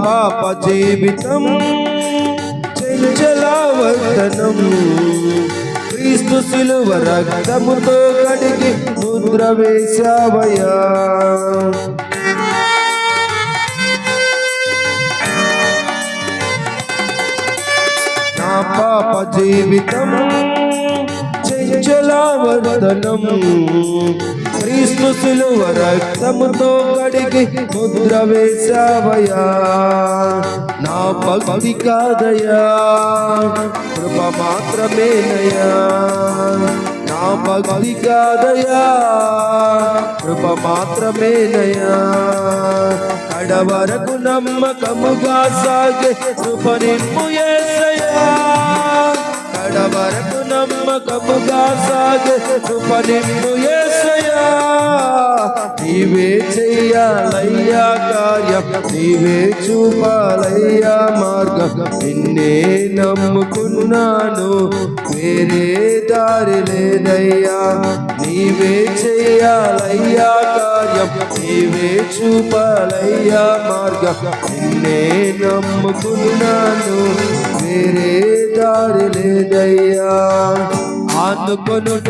పాప జీవితం చంచలావర్తనం క్రీస్తు శిలువ రక్తముతో కడిగి ముద్ర వేశావయ్యా. నా పాప జీవితం చంచలావర్తనం క్రీస్తు శిలువ రక్తముతో కడిగి ముద్ర వేశావయ్యా. నా భక్తి కాదయ్యా, కృప మాత్రమేనయ్యా. నా భక్తి కాదయ్యా, కృప మాత్రమేనయ్యా. కడవరకు నమ్మకముగా సాగే కృప నింపు యేసయ్యా. కడవరకు నమ్మకముగా సాగే కృప నింపు యేసయ్యా. నీవే చెయ్యాలయ్యా కార్యం, నీవే చూపాలయ్యా మార్గం. నిన్నే నమ్ముకున్నాను, వేరే దారి లేదయ్యా. నీవే చెయ్యాలయ్యా కార్యం, నీవే చూపాలయ్యా మార్గం. నిన్నే నమ్ముకున్నాను, వేరే దారి లేదయ్యా. ఆనుకొనుట